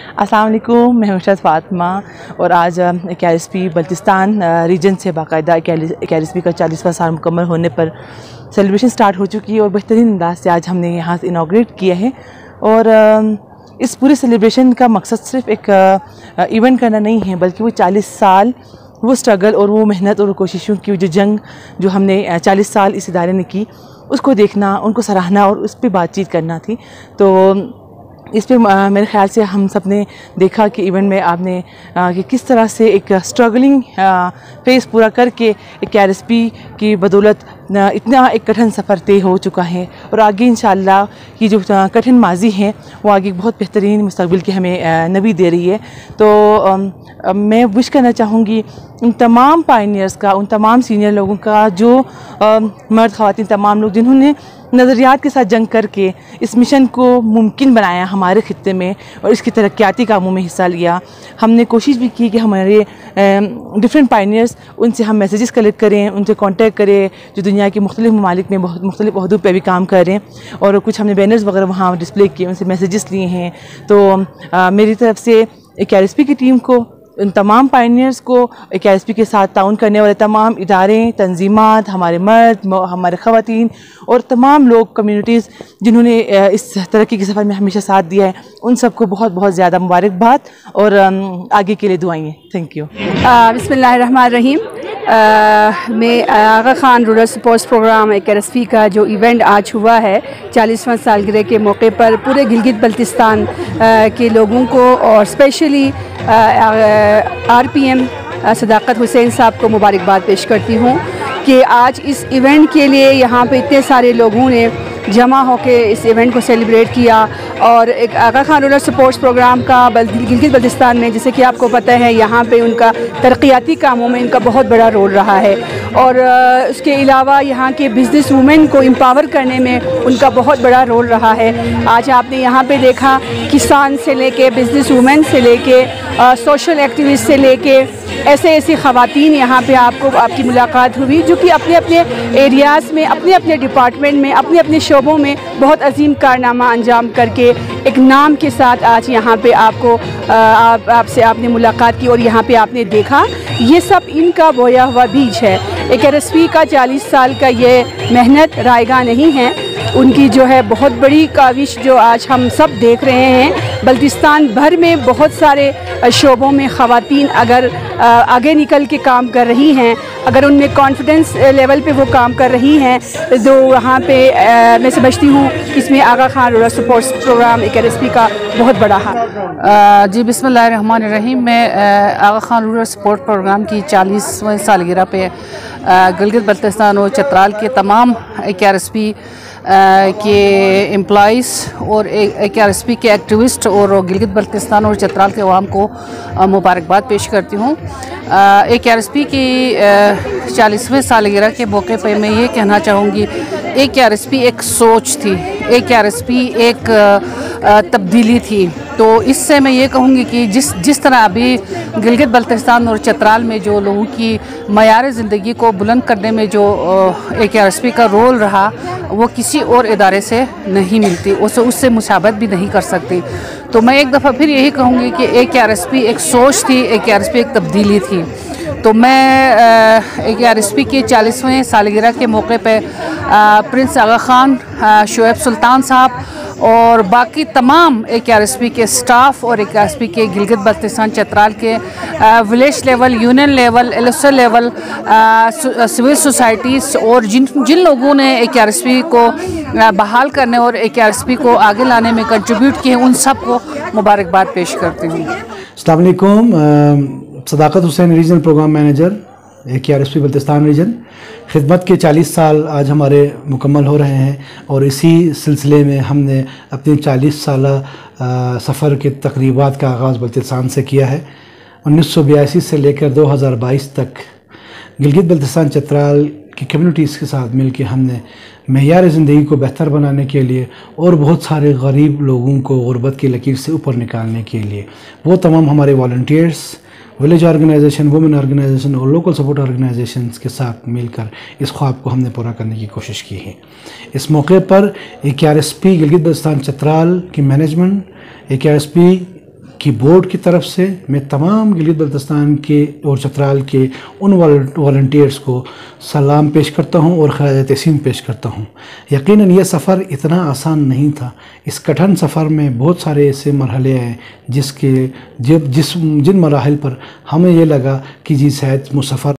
अस्सलाम वालेकुम, मैं हूं फातिमा और आज KRSP बल्तिस्तान रीजन से बाकायदा KRSP का 40वां साल मुकम्मल होने पर सेलिब्रेशन स्टार्ट हो चुकी है और बेहतरीन अंदाज से आज हमने यहाँ से इनाग्रेट किया है। और इस पूरे सेलिब्रेशन का मकसद सिर्फ एक इवेंट करना नहीं है, बल्कि वो 40 साल वो स्ट्रगल और वो मेहनत और कोशिशों की जो जंग जो हमने 40 साल इस इदारे ने की, उसको देखना, उनको सराहना और उस पर बातचीत करना थी। तो इस पे मेरे ख़्याल से हम सब ने देखा कि इवेंट में आपने कि किस तरह से एक स्ट्रगलिंग फेस पूरा करके एक KRSP की बदौलत इतना एक कठिन सफ़र तय हो चुका है और आगे इंशाअल्लाह की जो कठिन माजी है वो आगे बहुत बेहतरीन मुस्तक़बिल की हमें नबी दे रही है। तो मैं विश करना चाहूँगी उन तमाम पायनियर्स का, उन तमाम सीनियर लोगों का जो मर्द ख़वातीन तमाम लोग जिन्होंने नज़रियात के साथ जंग करके इस मिशन को मुमकिन बनाया हमारे ख़ित्ते में और इसकी तरक्याती कामों में हिस्सा लिया। हमने कोशिश भी की कि हमारे डिफरेंट पायनियर्स उनसे हम मैसेजेस कलेक्ट करें, उनसे कांटेक्ट करें जो दुनिया के मुख्तलिफ़ ममालिक में बहुत मुख्तलिफ़ ओहदों पे भी काम कर रहे हैं, और कुछ हमने बैनर्स वगैरह वहाँ डिस्प्ले किए, उनसे मैसेजेस लिए हैं। तो मेरी तरफ से KRSP की टीम को, उन तमाम पायनियर्स को, KRSP के साथ ताउन करने वाले तमाम इदारे, तंजीमात, हमारे मर्द, हमारे ख़वातीन और तमाम लोग, कम्युनिटीज़ जिन्होंने इस तरक्की के सफ़र में हमेशा साथ दिया है, उन सबको बहुत बहुत ज़्यादा मुबारकबाद और आगे के लिए दुआएं। Thank you. बिस्मिल्लाहिर्रहमानिर्रहीम। मैं Aga Khan rural support programme KRSP का जो इवेंट आज हुआ है 40वां सालगिरह के मौके पर पूरे गिलगित बल्तिस्तान के लोगों को और स्पेशली RPM सदाकत हुसैन साहब को मुबारकबाद पेश करती हूँ कि आज इस इवेंट के लिए यहाँ पे इतने सारे लोगों ने जमा होकर इस इवेंट को सेलिब्रेट किया। और एक आगा खान रूरल स्पोर्ट्स प्रोग्राम का गिलगित बल्तिस्तान में, जैसे कि आपको पता है, यहाँ पे उनका तरक्याती कामों में इनका बहुत बड़ा रोल रहा है और उसके अलावा यहाँ के बिज़नेस वूमेन को एम्पावर करने में उनका बहुत बड़ा रोल रहा है। आज आपने यहाँ पे देखा किसान से लेके बिज़नेस वूमेन से लेके सोशल एक्टिविस्ट से लेके ऐसी ख़वातीन यहाँ पे आपकी मुलाकात हुई जो कि अपने अपने एरियाज़ में, अपने अपने डिपार्टमेंट में, अपने अपने शोबों में बहुत अजीम कारनामा अंजाम करके एक नाम के साथ आज यहाँ पे आपसे आपने मुलाकात की और यहाँ पे आपने देखा। ये सब इनका बोया हुआ बीज है। KRSP का 40 साल का ये मेहनत रायगा नहीं है, उनकी जो है बहुत बड़ी काविश जो आज हम सब देख रहे हैं। बल्तिस्तान भर में बहुत सारे शोबों में ख़वातीन अगर आगे निकल के काम कर रही हैं, अगर उनमें कॉन्फिडेंस लेवल पे वो काम कर रही हैं, तो वहाँ पे मैं समझती हूँ कि इसमें Aga Khan rural support programme KRSP का बहुत बड़ा हाथ। जी बिस्मिल्लाहिर्रहमानिर्रहीम। मैं Aga Khan rural support programme की 40वां सालगिरह पे गिलगित बल्तिस्तान और चतराल के तमाम KRSP के एम्प्लॉइज़ और KRSP के एक्टिविस्ट और गिलगित बल्तिस्तान और चतराल के अवाम को मुबारकबाद पेश करती हूँ। KRSP की 40वें सालगिरह के मौके पर मैं ये कहना चाहूँगी, KRSP एक सोच थी, KRSP एक तब्दीली थी। तो इससे मैं ये कहूँगी कि जिस तरह अभी गिलगित बल्तिस्तान और चतराल में जो लोगों की मयार ज़िंदगी को बुलंद करने में जो KRSP का रोल रहा, वो किसी और इदारे से नहीं मिलती, उससे मुशाबहत भी नहीं कर सकती। तो मैं एक दफ़ा फिर यही कहूँगी कि KRSP एक सोच थी, KRSP एक तब्दीली थी। तो मैं KRSP की 40वें सालगिरह के मौके पे प्रिंस आगा खान, शोएब सुल्तान साहब और बाकी तमाम KRSP के स्टाफ और KRSP के गिलगित बल्तिस्तान चतराल के village level, union level, LSO level, civil societies और जिन लोगों ने KRSP को बहाल करने और KRSP को आगे लाने में कंट्रीब्यूट किए, उन सब को मुबारकबाद पेश करती हूँ। अस्सलाम वालेकुम। Sadaqat Hussain regional programme manager KRSP Baltistan region. खिदमत के 40 साल आज हमारे मुकम्मल हो रहे हैं और इसी सिलसिले में हमने अपनी 40 साल सफ़र के तकरीबात का आगाज़ बल्तिस्तान से किया है। 1982 से लेकर 2022 तक गिलगित बल्तिस्तान चतराल की कम्युनिटीज़ के साथ मिलकर हमने मेयार ज़िंदगी को बेहतर बनाने के लिए और बहुत सारे गरीब लोगों को गुर्बत की लकीर से ऊपर निकालने के लिए वो तमाम हमारे volunteers, village organisation, women organisation और लोकल सपोर्ट ऑर्गेनाइजेशंस के साथ मिलकर इस ख्वाब को हमने पूरा करने की कोशिश की है। इस मौके पर KRSP गिलगित बल्तिस्तान चतराल की मैनेजमेंट, KRSP کی بورڈ کی طرف سے میں تمام گلگت بلتستان کے اور چترال کے ان والنٹیئرز کو سلام پیش کرتا ہوں اور خراج تحسین پیش کرتا ہوں۔ یقیناً یہ سفر اتنا آسان نہیں تھا۔ اس کٹھن سفر میں بہت سارے ایسے مرحلے ہیں جن مراحل پر ہمیں یہ لگا کہ جی شاید وہ سفر